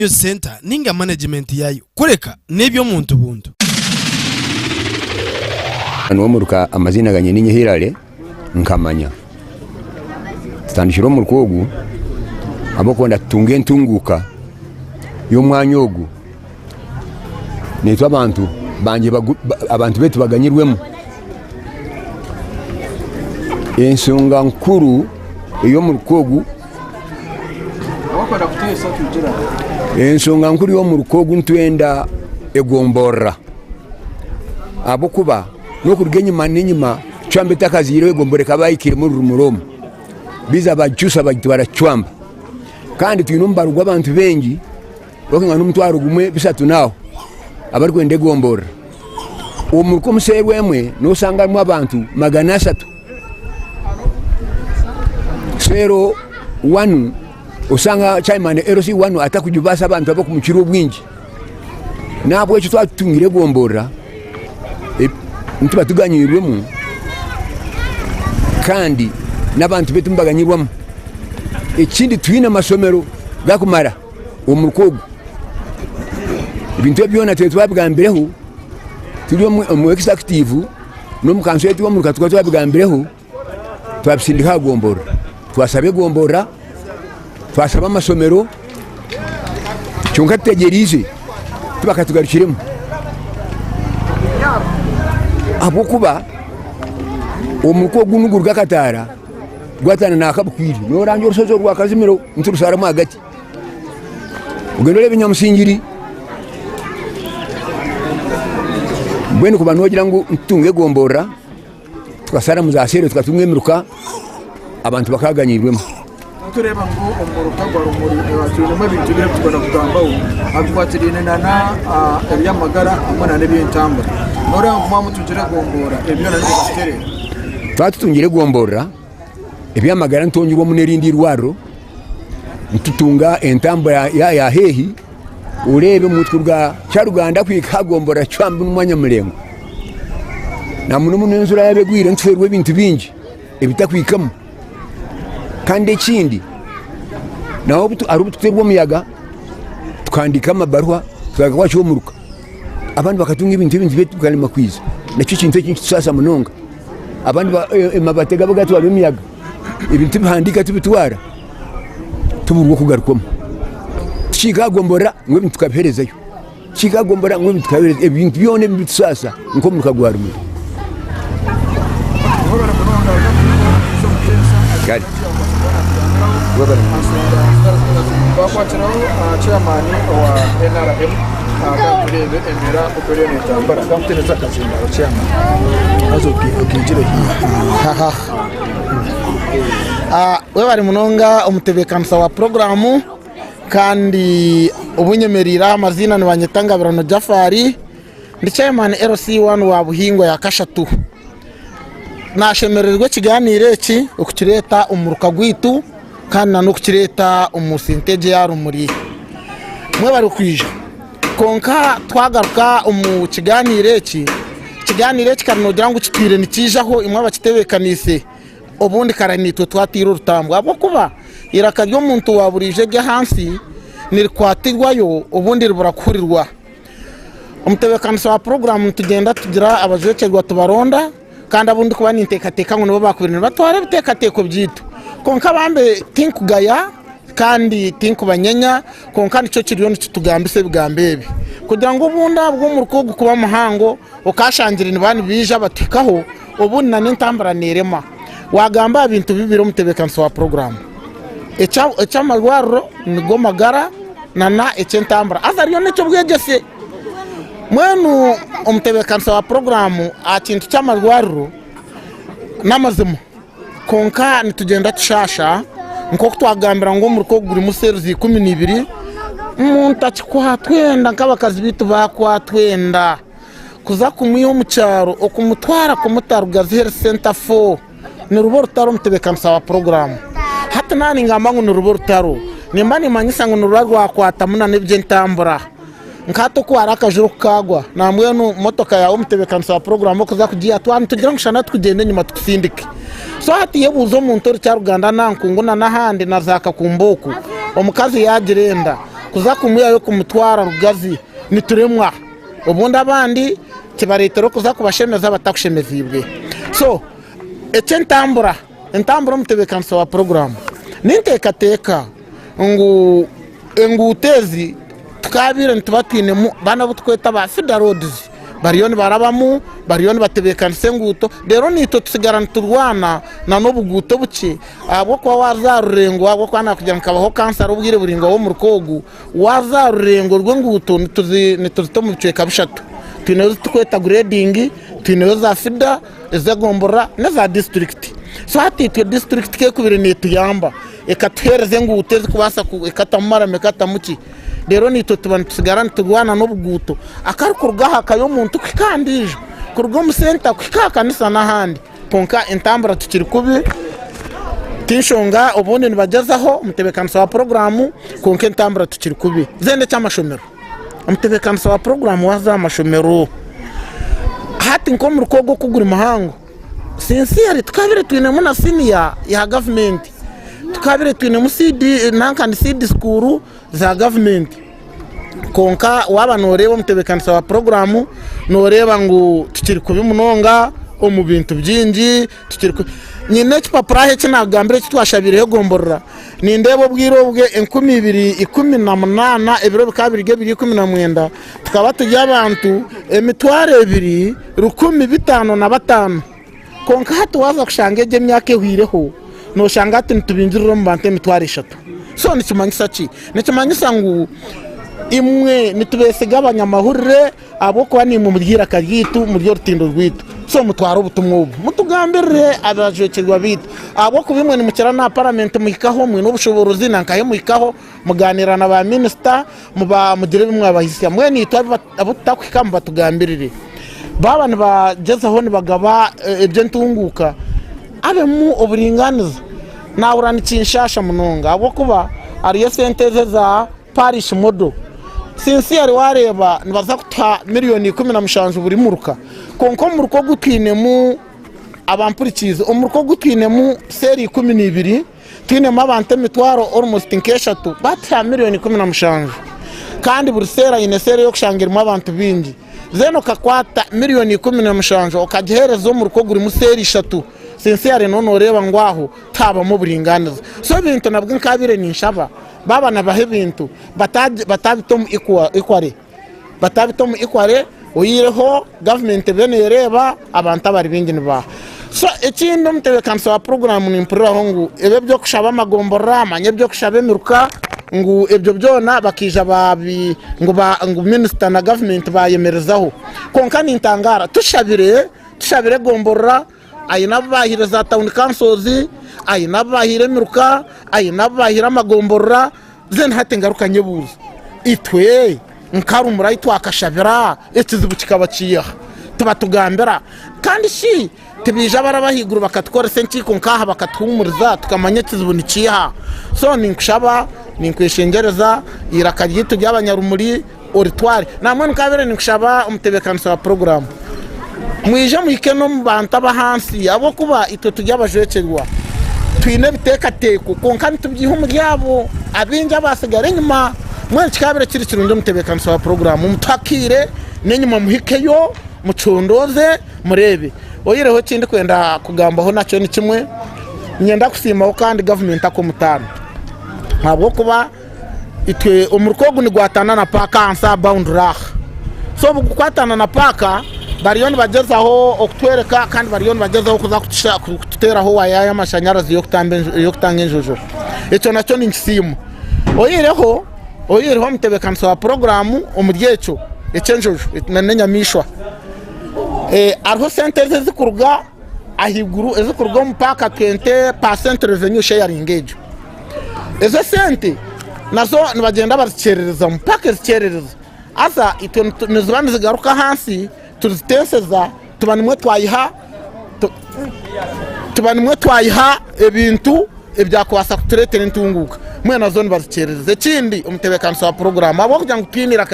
yo center ninga management yayo kureka nebyo muntu buntu anwo muruka amazina ganye ninye hirale nkamanya standishiro murukogu aboko ndatunge ntunguka yo mwanyogu nitwa abantu banje abantu betu baganyirwemo ensonga nkuru iyo murukogu wakora kutesa tujira ensonga nkuru yo murukogu ntwenda egombora abokuba no kurgenye maninyima chwambe takaziro egombore kabayikire muri rumuromo biza bajusa bagitwara chwamba kandi tuyinumba rugwa abantu bengi okinga numutwaro gumwe bisatu nawo abari kwende gombora umuruko muserwemwe no sanga mu abantu magana 3 zero 1 usanga chaimane erosi 1 atakujubasa abantu abo kumukiro bwingi nabo echo twatungire gombora ntuba tuganyirwemo kandi nabantu betu mbaganyirwamo ikindi twina masomero gakumara umurukogo ibintu byona twabwigambireho turi mu executive no mu kanso yetu mu katwa twabwigambireho twabisindika gombora twasabe gombora twasaba masomero cyonka tegerize tubakatugarukiremo abokuba umurukogo n'ugurga katara gwatana nakabukwiri no ranjo rusozo rwa kazimiro nturusara mu hagati ugendole binyamusingiri bwene kubantu bagira ngo ntunge gombora tukasara muzasere tukatumwemeruka abantu bakaganyirwemo tureba ngo umuruka gwa rumuri abaturimo bintu bire tugana kugambaho abwatirine nana ebyamagara amana n'ebyentambura nora mwamu tujira gombora ebyo nanje batere twatutungire gombora ebyamagara ntongirwa munerindi rwaro ntutunga entambura ya hehi urebe mutwe bwa cyaruganda kwikagombora cyambu n'umwanya murengo na muno munenzura yabegwire ntwerwe bintu bingi ebitakwikamo kandi ikindi naho arubututerwa muyaga tukandika amabarwa twagakwa cyo muruka abantu bakatunga ibintu betu kalima kwiza nakyo kintu cyinshi sasa munonga abantu mabatega bagatu abimiyaga ibintu bihandika tubitwara tuburwo kugarukwamo kikagombora ngo bintu tukabiherezayo kikagombora ngo bintu tukabihereza ibintu byone bitu sasa nko mukagwara mu gari bakwatiraho chairman wa NRM abaturebe emera operene tambara kamutereza kazina chairman azokijire haha we bari munonga umutebekanisa wa programu kandi ubunyemerira amazina nibanyetangabirano Jafari ndi chairman LC1 wa Buhingwa ya Kashatu nashemererwe kiganire ki ukireta umuruka gwitu kandi no kukireta umusinteje ya rumuri mwe bari kwije konka twagaruka umu kiganire ki karinogira ngo kitwire nikijaho imwe abakitebekanise obundi karanitwe twatira urutambwa abo kuba iraka ryo muntu waburije ge hansi nirikwatirwayo ubundi riburakurirwa umutebekanisa wa program tugenda tugira abajecerwa tubaronda kandi abundi kuba nintekateka ngo nabo bakubirina batware bitekateko byitu konka bambe tinkugaya kandi tinkubanyenya konka nico kiriyo nicitugambise bigambebe kugira ngo bunda bwo mu rukogo kuba muhango ukashangira nibani bija batikaho ubundi na nintambara nerema wagamba ibintu bibiro mutebekanisa wa program echa magwaro nigo magara nana echentambara azariyo nico bwegese mwenu umutebekanisa wa programu akintu cy'amarwaro namazimo konka nitugenda tushasha nko twagambira ngo muruko guri museruzi 12 umuntu akikwatwenda nk'abakazi bitu bakwatwenda kuza kumwiyo mu cyaro okumutwara kumutarugazi health center 4 ni rubo rutaro umutebekanisa wa programu hata nani ngamba ngo ni rubo rutaro nimba nimanyisa ngo nurwa kwata muna nebye ntambura nkato ko arakajuru kagwa namwe no motoka ya umutebekanisa wa program kuza kugiye atwana tugira ngushana tukugende nyuma tukusindike so hati yebuzo mu ntori cya Ruganda nankungu na nahandi nazaka kumboku omukazi yagirenda kuza kumuyayo kumutwara rugazi nituremwa ubundi abandi kibaretero kuza kubashemeza batakushemeza ibwe so ece ntambura umutebekanso wa program nintekateka ngo utezi tukabire ntibatiinemu bana butweta ba Fida Roads bariyoni barabamu bariyoni batebekanse nguto rero nito tusigara turwana na nobuguto buke abo kwa wazarurengo abo kwana kugira nkabaho cancer ubwire buringo wo mu rukogu wazarurengo rwe nguto nituzito mu biceka bishatu tunezo tukweta grading tunezo za Fida ezagombora na za district so hati tu district ke kubire nituyamba ekathereze nguteze kubasa ekatamara mekatamuki rero nito tubana tusigara turwana n'obuguto akarukurgaha kayo muntu kwikandije kurgo mu center kwikakanisa n'ahandi konka entambura tukiri kubi tinshonga ubundi nibagezaho umutebekanso wa programu konka entambura tukiri kubi zende cy'amashomero umutebekanso wa programu waza amashomero hati nko mu rukogo kugura mahango sincere tukabire twinemu na senior ya government tukabire twinemu CD nankandi CD school za government konka waba noreba umutebekanso wa programu noreba ngo tukiri kubi munonga mu bintu byinji tukiri nyine kipapurahe kinagambire kitwashabire gomborora ni ndebo bwirobwe 2018 ebiro bikabirige 2019 tukaba tujya abantu emitware 2,505 konka hatu waza kushangeje myake hwireho no shangati ntubinjiriro mu bante emitware 3 so nikimanyisa ki nikimanyisa ngo imwe nitubese gabanya mahurire abo kwa ni mu mugira kagitu mu ryo rutindo rwitu so mutwara ubutumwa mutugambirire abajwekirwa bitu abo kubimwe ni mukira na parliament muhikaho mwe n'ubushoborozi nankaye muhikaho muganira na ba minister muba mugire bimwe abahisi mwe nitwa abutakwika mbatugambirire babana bagezaho ni bagaba ibyo ntunguka abe mu oburinganiza nawurani kinshasha munonga abo kuba ariyo senteze za parish model sincere wareba nibaza kuta miliyoni 17 buri muruka konko muruko gutwinemu abampurikize umuruko gutwinemu seri 12 twinemu abante mitwaro almost nkeshatu bata miliyoni 17 kandi buri sera ine seri yo kushangiramo abantu bingi zeno kakwata miliyoni 17 okagiherezo muruko guri museri 3 sincere none ureba ngwaho taba mu buringaniza so bintu nabwo nkabire ninshaba babana bahe bintu batabitomu ikware uyireho government bene yereba abantu abari bingini ba so ikindi umutebekanso wa program ni impuriraho ngo ebe byo kushaba amagombora amanye byo kushaba emiruka ngo ebyo byona bakija babi ngo minister na government bayemerezaho konka ni ntangara tushabire gombora ayina bahire za town councils ayina bahire miruka ayina bahire amagombora zen hatengaruka nyebuza itwe nkarumura itwakashabira ekizibu kikabaciya tubatugambira kandi shi tibija barabahiguru bakatwora senkiko nkaha bakatwumuriza tukamanya kizibu niciya so ninkushaba ninkweshengereza irakagitu by'abanyarumuri auditoire namwe nkabere ninkushaba umutebekanso wa program mwije muhikeno mu bantu abahansi abo kuba ito tujyabajwekerwa twine bitekateko konka ntubyiho muryabo abinja basigare nyuma mwe kikabire kiri kirundo umutebekanso wa program mutakire nenyuma muhikeyo mucondoze murebe oyireho kindi kwenda kugambaho nacyo ni kimwe nyenda kusimaho kandi government akomutana ntabwo kuba itwe umurukogu ni gwatana na paka ansa boundary so bukwatana na paka bariyoni bagezaho okutwereka kandi bariyoni bagezaho kuza kututeraho waya y'amashanyarazi yo kutanga injojo icyo nacyo ni nkisimu oyireho umutebekanso wa programu umuryeco ecenjojo nanyamishwa ariho sente zikurwa ahiguru ezikurwa mpaka 20% revenue sharing ejo ezo sente nazo nibagenda bazikerereza mpaka zikerereza asa ito nizibandi zigaruka hansi tuziteseza tubanimwe twayiha ebintu ebyakwasa kuturetera intunguka mwe nazo nibazikerereza kindi umutebekanso wa program abo kugira ngo twinira